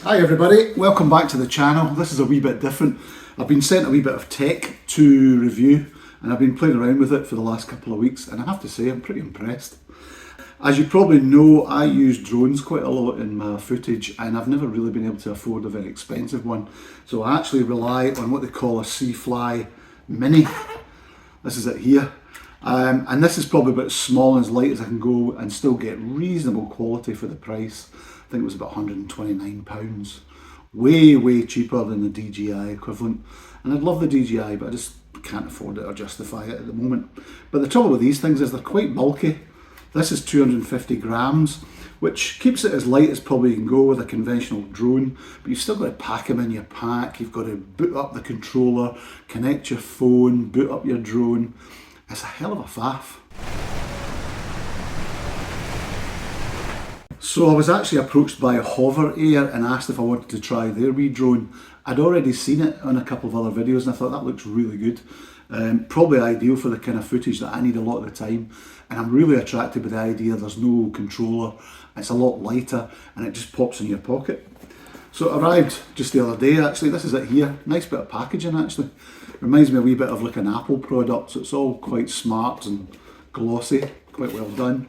Hi everybody, welcome back to the channel. This is a wee bit different. I've been sent a wee bit of tech to review and I've been playing around with it for the last couple of weeks and I have to say I'm pretty impressed. As you probably know, I use drones quite a lot in my footage and I've never really been able to afford a very expensive one. So I actually rely on what they call a Seafly Mini. This is it here. And this is probably about as small and as light as I can go and still get reasonable quality for the price. I think it was about £129. Way cheaper than the DJI equivalent. And I'd love the DJI, but I just can't afford it or justify it at the moment. But the trouble with these things is they're quite bulky. This is 250 grams, which keeps it as light as probably you can go with a conventional drone, but you've still got to pack them in your pack. You've got to boot up the controller, connect your phone, boot up your drone. It's a hell of a faff. So I was actually approached by HoverAir and asked if I wanted to try their wee drone. I'd already seen it on a couple of other videos and I thought that looks really good. Probably ideal for the kind of footage that I need a lot of the time. And I'm really attracted by the idea there's no controller, it's a lot lighter and it just pops in your pocket. So it arrived just the other day actually. This is it here. Nice bit of packaging actually. Reminds me a wee bit of like an Apple product, so it's all quite smart and glossy, quite well done.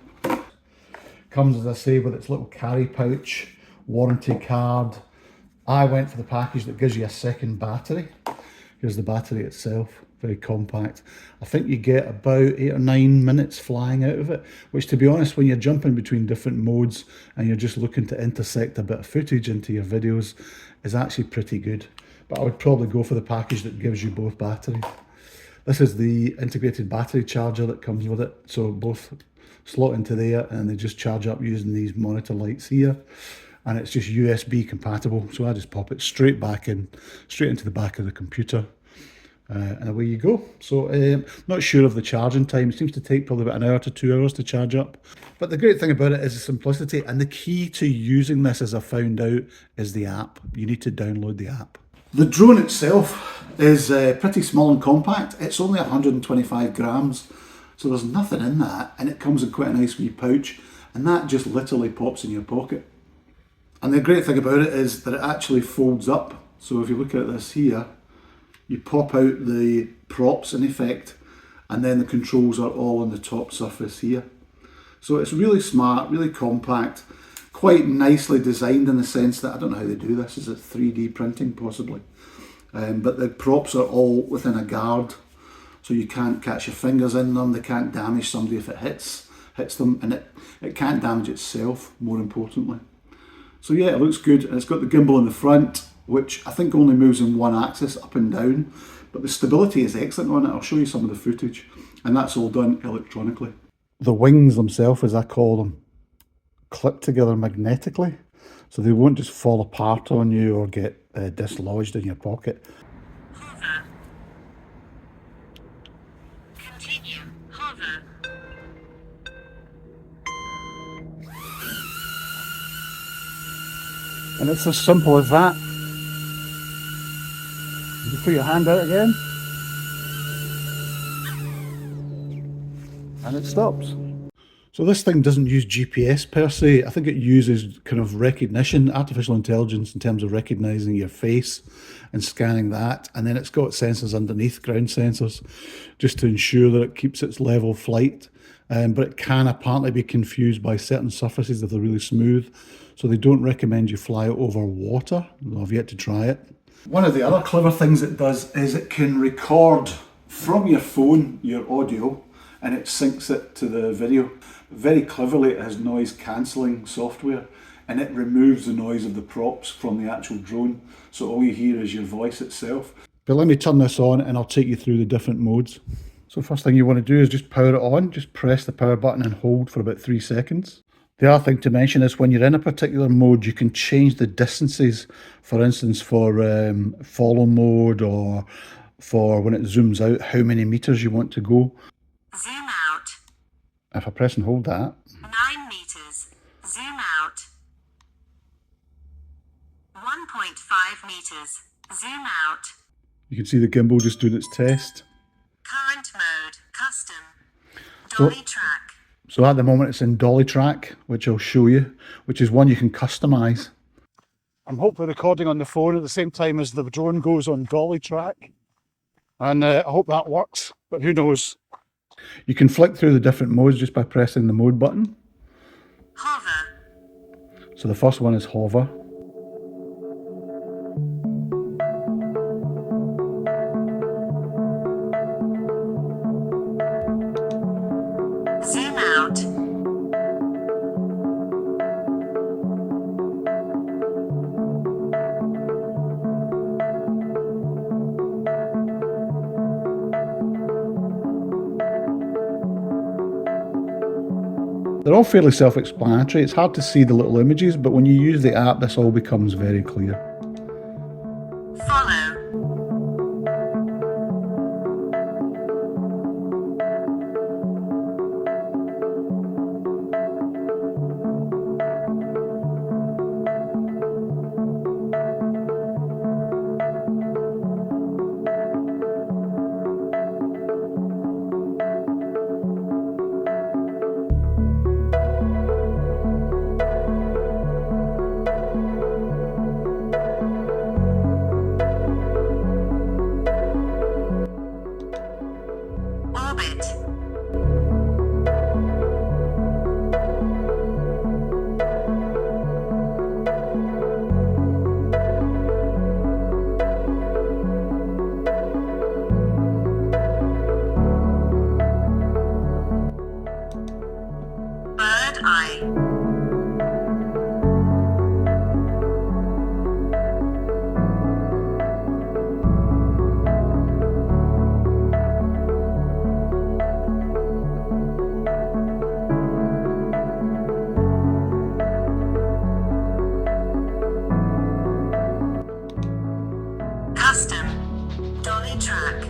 Comes, as I say, with its little carry pouch, warranty card. I went for the package that gives you a second battery. Here's the battery itself, very compact. I think you get about 8 or 9 minutes flying out of it, which to be honest, when you're jumping between different modes and you're just looking to intersect a bit of footage into your videos, is actually pretty good. But I would probably go for the package that gives you both batteries. This is the integrated battery charger that comes with it, so both slot into there and they just charge up using these monitor lights here, and it's just USB compatible, so I just pop it straight into the back of the computer, and away you go. So not sure of the charging time. It seems to take probably about an hour to 2 hours to charge up, but the great thing about it is the simplicity, and the key to using this, as I found out, is the app. You need to download the app. The drone itself is pretty small and compact. It's only 125 grams, so there's nothing in that, and it comes in quite a nice wee pouch, and that just literally pops in your pocket. And the great thing about it is that it actually folds up. So if you look at this here, you pop out the props in effect, and then the controls are all on the top surface here. So it's really smart, really compact, quite nicely designed in the sense that, I don't know how they do this, is it 3D printing possibly? But the props are all within a guard, so you can't catch your fingers in them, they can't damage somebody if it hits them, and it can't damage itself, more importantly. So yeah, it looks good, and it's got the gimbal in the front, which I think only moves in one axis, up and down, but the stability is excellent on it. I'll show you some of the footage, and that's all done electronically. The wings themselves, as I call them, clip together magnetically, so they won't just fall apart on you or get dislodged in your pocket. Hover. Continue. Hover. And it's as simple as that. You put your hand out again, and it stops. So this thing doesn't use GPS per se. I think it uses kind of recognition, artificial intelligence in terms of recognizing your face and scanning that. And then it's got sensors underneath, ground sensors, just to ensure that it keeps its level flight. But it can apparently be confused by certain surfaces if they're really smooth. So they don't recommend you fly it over water. I've yet to try it. One of the other clever things it does is it can record from your phone your audio and it syncs it to the video. Very cleverly, it has noise cancelling software and it removes the noise of the props from the actual drone, so all you hear is your voice itself. But let me turn this on and I'll take you through the different modes. So first thing you want to do is just power it on. Just press the power button and hold for about 3 seconds. The other thing to mention is when you're in a particular mode, you can change the distances. For instance, for follow mode, or for when it zooms out, how many meters you want to go. Zoom out. If I press and hold that. 9 meters. Zoom out. 1.5 meters. Zoom out. You can see the gimbal just doing its test. Current mode. Custom. Dolly track. So at the moment it's in dolly track, which I'll show you, which is one you can customize. I'm hopefully recording on the phone at the same time as the drone goes on dolly track. And I hope that works, but who knows. You can flick through the different modes just by pressing the mode button. Hover. So the first one is hover. Zoom out. They're all fairly self-explanatory. It's hard to see the little images, but when you use the app, this all becomes very clear. Follow. Orbit. Bird eye. Custom. Dolly track.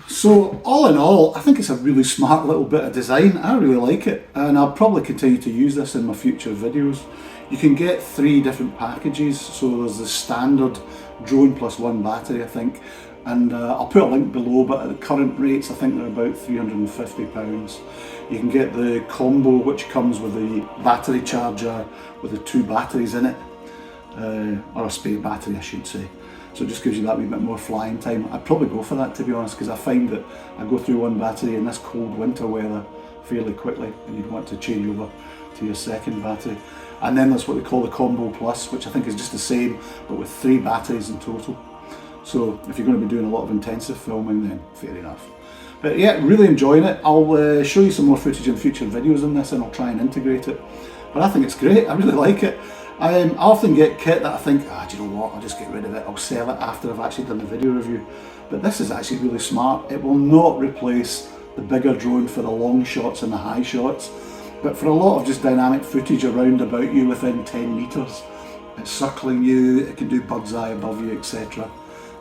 So all in all, I think it's a really smart little bit of design. I really like it, and I'll probably continue to use this in my future videos. You can get 3 different packages. So there's the standard drone plus 1 battery, I think, and I'll put a link below, but at the current rates I think they're about £350. You can get the combo, which comes with the battery charger with the 2 batteries in it, or a spare battery I should say. So it just gives you that wee bit more flying time. I'd probably go for that, to be honest, because I find that I go through 1 battery in this cold winter weather fairly quickly, and you'd want to change over to your second battery. And then there's what they call the Combo Plus, which I think is just the same, but with 3 batteries in total. So if you're going to be doing a lot of intensive filming, then fair enough. But yeah, really enjoying it. I'll show you some more footage in future videos on this, and I'll try and integrate it. But I think it's great, I really like it. I often get kit that I think, do you know what, I'll just get rid of it, I'll sell it after I've actually done the video review. But this is actually really smart. It will not replace the bigger drone for the long shots and the high shots, but for a lot of just dynamic footage around about you within 10 metres, it's circling you, it can do bird's eye above you, etc.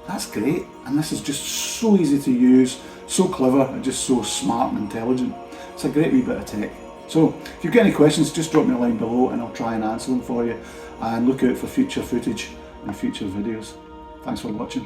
That's great, and this is just so easy to use, so clever, and just so smart and intelligent. It's a great wee bit of tech. So if you've got any questions, just drop me a line below and I'll try and answer them for you, and look out for future footage and future videos. Thanks for watching.